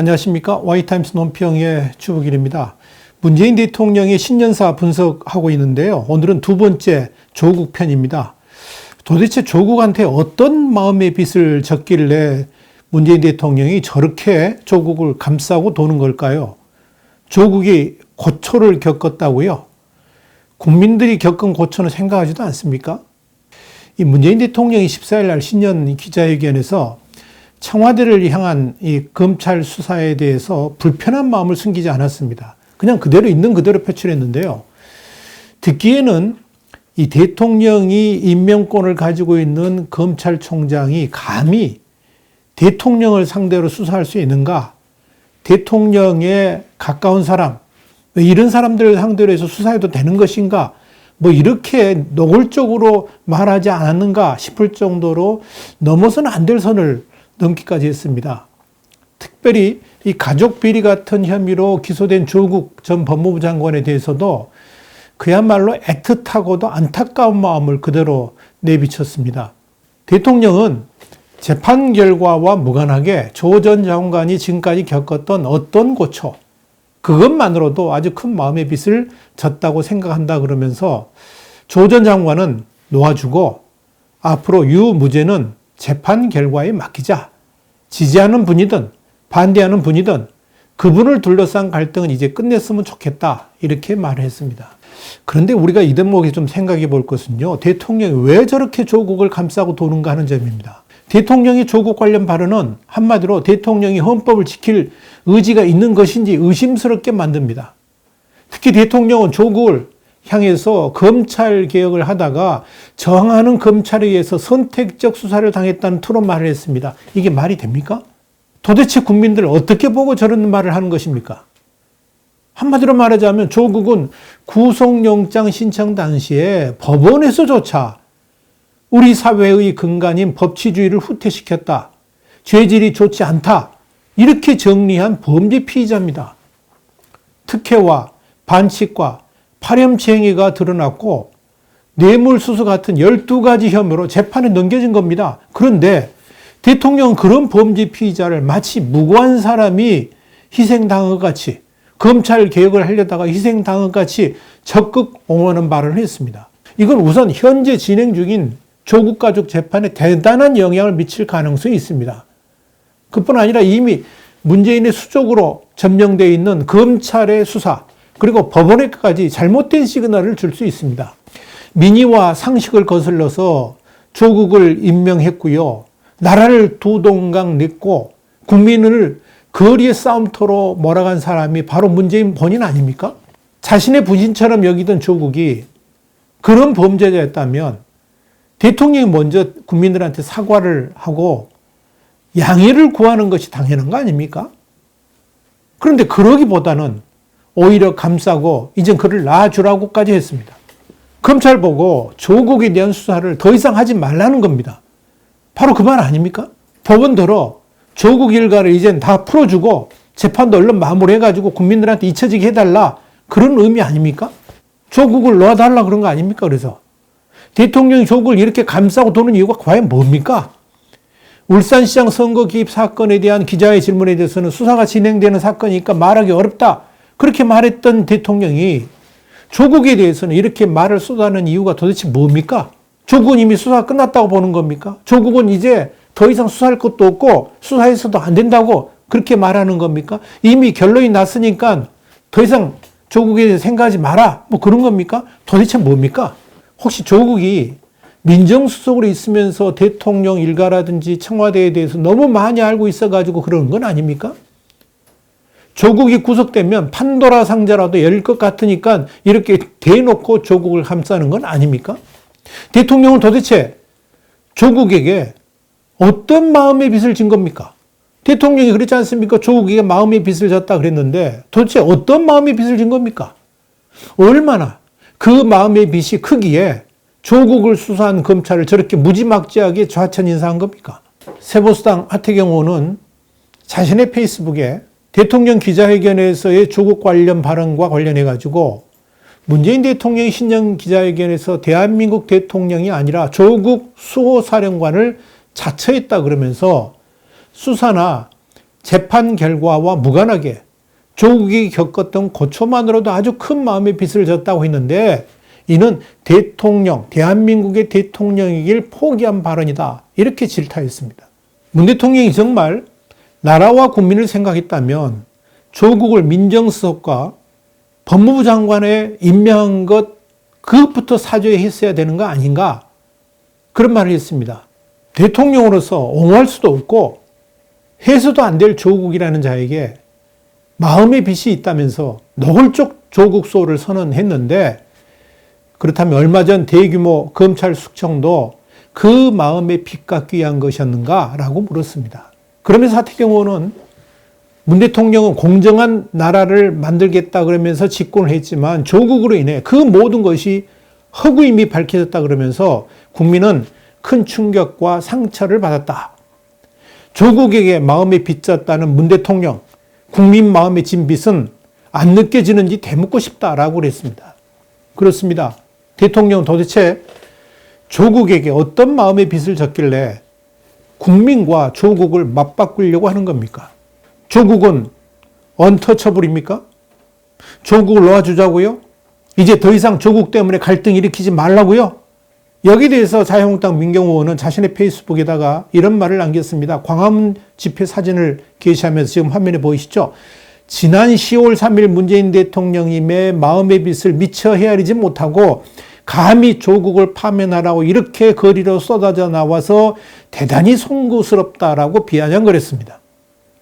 안녕하십니까. Y타임스 논평의 주북일입니다. 문재인 대통령의 신년사 분석하고 있는데요. 오늘은 두 번째 조국 편입니다. 도대체 조국한테 어떤 마음의 빚을 졌길래 문재인 대통령이 저렇게 조국을 감싸고 도는 걸까요? 조국이 고초를 겪었다고요? 국민들이 겪은 고초는 생각하지도 않습니까? 이 문재인 대통령이 14일 날 신년 기자회견에서 청와대를 향한 이 검찰 수사에 대해서 불편한 마음을 숨기지 않았습니다. 그냥 그대로 있는 그대로 표출했는데요. 듣기에는 이 대통령이 임명권을 가지고 있는 검찰총장이 감히 대통령을 상대로 수사할 수 있는가? 대통령에 가까운 사람, 이런 사람들을 상대로 해서 수사해도 되는 것인가? 이렇게 노골적으로 말하지 않았는가 싶을 정도로 넘어서는 안 될 선을 넘기까지 했습니다. 특별히 이 가족 비리 같은 혐의로 기소된 조국 전 법무부 장관에 대해서도 그야말로 애틋하고도 안타까운 마음을 그대로 내비쳤습니다. 대통령은 재판 결과와 무관하게 조 전 장관이 지금까지 겪었던 어떤 고초, 그것만으로도 아주 큰 마음의 빚을 졌다고 생각한다 그러면서 조 전 장관은 놓아주고 앞으로 유무죄는 재판 결과에 맡기자. 지지하는 분이든 반대하는 분이든 그분을 둘러싼 갈등은 이제 끝냈으면 좋겠다. 이렇게 말을 했습니다. 그런데 우리가 이 대목에 좀 생각해 볼 것은요. 대통령이 왜 저렇게 조국을 감싸고 도는가 하는 점입니다. 대통령이 조국 관련 발언은 한마디로 대통령이 헌법을 지킬 의지가 있는 것인지 의심스럽게 만듭니다. 특히 대통령은 조국을 향해서 검찰 개혁을 하다가 저항하는 검찰에 의해서 선택적 수사를 당했다는 투로 말을 했습니다. 이게 말이 됩니까? 도대체 국민들 어떻게 보고 저런 말을 하는 것입니까? 한마디로 말하자면 조국은 구속영장 신청 당시에 법원에서조차 우리 사회의 근간인 법치주의를 후퇴시켰다. 죄질이 좋지 않다. 이렇게 정리한 범죄 피의자입니다. 특혜와 반칙과 파렴치 행위가 드러났고 뇌물수수 같은 12가지 혐의로 재판에 넘겨진 겁니다. 그런데 대통령은 그런 범죄 피의자를 마치 무고한 사람이 희생당한 것 같이 검찰 개혁을 하려다가 희생당한 것 같이 적극 옹호하는 발언을 했습니다. 이건 우선 현재 진행 중인 조국 가족 재판에 대단한 영향을 미칠 가능성이 있습니다. 그뿐 아니라 이미 문재인의 수족으로 점령되어 있는 검찰의 수사 그리고 법원에까지 잘못된 시그널을 줄 수 있습니다. 민의와 상식을 거슬러서 조국을 임명했고요. 나라를 두 동강 냈고 국민을 거리의 싸움터로 몰아간 사람이 바로 문재인 본인 아닙니까? 자신의 부친처럼 여기던 조국이 그런 범죄자였다면 대통령이 먼저 국민들한테 사과를 하고 양해를 구하는 것이 당연한 거 아닙니까? 그런데 그러기보다는 오히려 감싸고 이젠 그를 놔주라고까지 했습니다. 검찰 보고 조국에 대한 수사를 더 이상 하지 말라는 겁니다. 바로 그 말 아닙니까? 법원대로 조국 일가를 이젠 다 풀어주고 재판도 얼른 마무리해가지고 국민들한테 잊혀지게 해달라. 그런 의미 아닙니까? 조국을 놓아달라 그런 거 아닙니까? 그래서 대통령이 조국을 이렇게 감싸고 도는 이유가 과연 뭡니까? 울산시장 선거 개입 사건에 대한 기자의 질문에 대해서는 수사가 진행되는 사건이니까 말하기 어렵다. 그렇게 말했던 대통령이 조국에 대해서는 이렇게 말을 쏟아내는 이유가 도대체 뭡니까? 조국은 이미 수사가 끝났다고 보는 겁니까? 조국은 이제 더 이상 수사할 것도 없고 수사해서도 안 된다고 그렇게 말하는 겁니까? 이미 결론이 났으니까 더 이상 조국에 대해서 생각하지 마라. 그런 겁니까? 도대체 뭡니까? 혹시 조국이 민정수석으로 있으면서 대통령 일가라든지 청와대에 대해서 너무 많이 알고 있어가지고 그러는 건 아닙니까? 조국이 구속되면 판도라 상자라도 열릴 것 같으니까 이렇게 대놓고 조국을 감싸는 건 아닙니까? 대통령은 도대체 조국에게 어떤 마음의 빚을 진 겁니까? 대통령이 그랬지 않습니까? 조국에게 마음의 빚을 졌다 그랬는데 도대체 어떤 마음의 빚을 진 겁니까? 얼마나 그 마음의 빚이 크기에 조국을 수사한 검찰을 저렇게 무지막지하게 좌천인사한 겁니까? 세보수당 하태경 의원은 자신의 페이스북에 대통령 기자회견에서의 조국 관련 발언과 관련해가지고 문재인 대통령이 신년 기자회견에서 대한민국 대통령이 아니라 조국 수호사령관을 자처했다 그러면서 수사나 재판 결과와 무관하게 조국이 겪었던 고초만으로도 아주 큰 마음의 빚을 졌다고 했는데 이는 대한민국의 대통령이길 포기한 발언이다. 이렇게 질타했습니다. 문 대통령이 정말 나라와 국민을 생각했다면 조국을 민정수석과 법무부 장관에 임명한 그것부터 사죄했어야 되는 거 아닌가? 그런 말을 했습니다. 대통령으로서 옹호할 수도 없고 해서도 안 될 조국이라는 자에게 마음의 빚이 있다면서 노골적 조국소를 선언했는데 그렇다면 얼마 전 대규모 검찰 숙청도 그 마음의 빚 갚기 위한 것이었는가라고 물었습니다. 그러면서 하태경 의원은 문 대통령은 공정한 나라를 만들겠다 그러면서 집권을 했지만 조국으로 인해 그 모든 것이 허구임이 밝혀졌다 그러면서 국민은 큰 충격과 상처를 받았다. 조국에게 마음에 빚졌다는 문 대통령, 국민 마음에 진 빚은 안 느껴지는지 되묻고 싶다라고 그랬습니다. 그렇습니다. 대통령은 도대체 조국에게 어떤 마음의 빚을 졌길래 국민과 조국을 맞바꾸려고 하는 겁니까? 조국은 언터처블입니까? 조국을 놓아주자고요? 이제 더 이상 조국 때문에 갈등 일으키지 말라고요? 여기에 대해서 자유한국당 민경호 의원은 자신의 페이스북에다가 이런 말을 남겼습니다. 광화문 집회 사진을 게시하면서 지금 화면에 보이시죠? 지난 10월 3일 문재인 대통령님의 마음의 빚을 미처 헤아리지 못하고 감히 조국을 파면하라고 이렇게 거리로 쏟아져 나와서 대단히 송구스럽다라고 비아냥거렸습니다.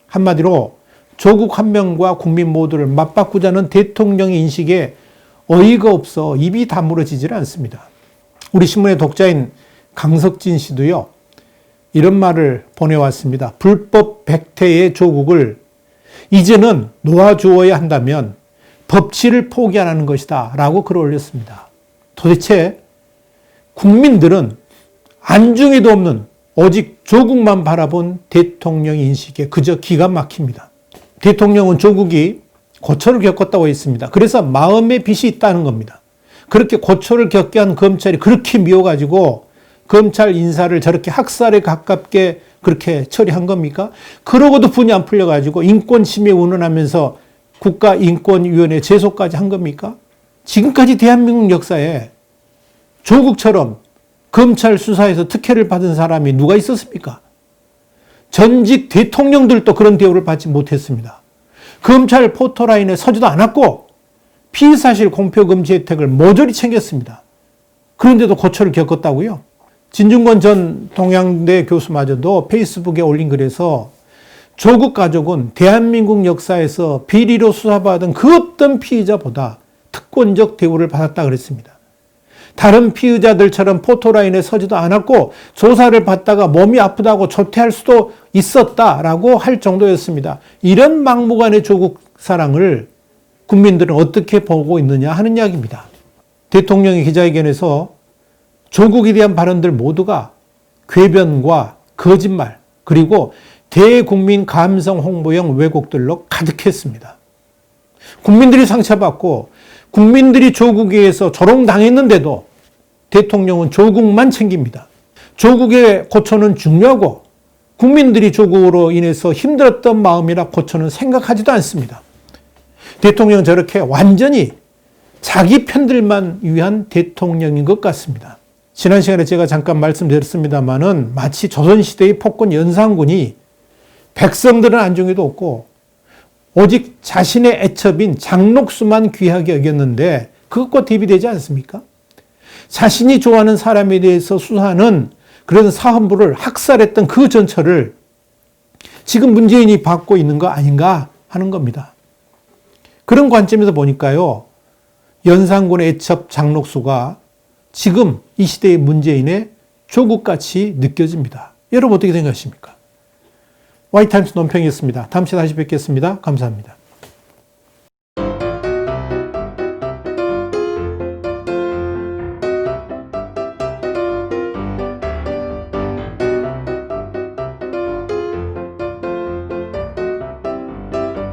한마디로 조국 한 명과 국민 모두를 맞바꾸자는 대통령의 인식에 어이가 없어 입이 다물어지질 않습니다. 우리 신문의 독자인 강석진 씨도요, 이런 말을 보내왔습니다. 불법 백태의 조국을 이제는 놓아주어야 한다면 법치를 포기하라는 것이다 라고 글을 올렸습니다. 도대체 국민들은 안중에도 없는 오직 조국만 바라본 대통령 인식에 그저 기가 막힙니다. 대통령은 조국이 고초를 겪었다고 했습니다. 그래서 마음의 빚이 있다는 겁니다. 그렇게 고초를 겪게 한 검찰이 그렇게 미워가지고 검찰 인사를 저렇게 학살에 가깝게 그렇게 처리한 겁니까? 그러고도 분이 안 풀려가지고 인권침해 운운하면서 국가인권위원회 제소까지 한 겁니까? 지금까지 대한민국 역사에 조국처럼 검찰 수사에서 특혜를 받은 사람이 누가 있었습니까? 전직 대통령들도 그런 대우를 받지 못했습니다. 검찰 포토라인에 서지도 않았고 피의사실 공표금지 혜택을 모조리 챙겼습니다. 그런데도 고초를 겪었다고요? 진중권 전 동양대 교수마저도 페이스북에 올린 글에서 조국 가족은 대한민국 역사에서 비리로 수사받은 그 어떤 피의자보다 특권적 대우를 받았다 그랬습니다. 다른 피의자들처럼 포토라인에 서지도 않았고 조사를 받다가 몸이 아프다고 조퇴할 수도 있었다라고 할 정도였습니다. 이런 막무가내 조국 사랑을 국민들은 어떻게 보고 있느냐 하는 이야기입니다. 대통령이 기자회견에서 조국에 대한 발언들 모두가 궤변과 거짓말 그리고 대국민 감성 홍보용 왜곡들로 가득했습니다. 국민들이 상처받고 국민들이 조국에 의해서 조롱당했는데도 대통령은 조국만 챙깁니다. 조국의 고초는 중요하고 국민들이 조국으로 인해서 힘들었던 마음이나 고초는 생각하지도 않습니다. 대통령은 저렇게 완전히 자기 편들만 위한 대통령인 것 같습니다. 지난 시간에 제가 잠깐 말씀드렸습니다마는 마치 조선시대의 폭군 연산군이 백성들은 안중에도 없고 오직 자신의 애첩인 장록수만 귀하게 여겼는데 그것과 대비되지 않습니까? 자신이 좋아하는 사람에 대해서 수사하는 그런 사헌부를 학살했던 그 전철을 지금 문재인이 받고 있는 거 아닌가 하는 겁니다. 그런 관점에서 보니까요, 연산군의 애첩 장록수가 지금 이 시대의 문재인의 조국같이 느껴집니다. 여러분 어떻게 생각하십니까? 와이타임스 논평이었습니다. 다음 시간에 다시 뵙겠습니다. 감사합니다.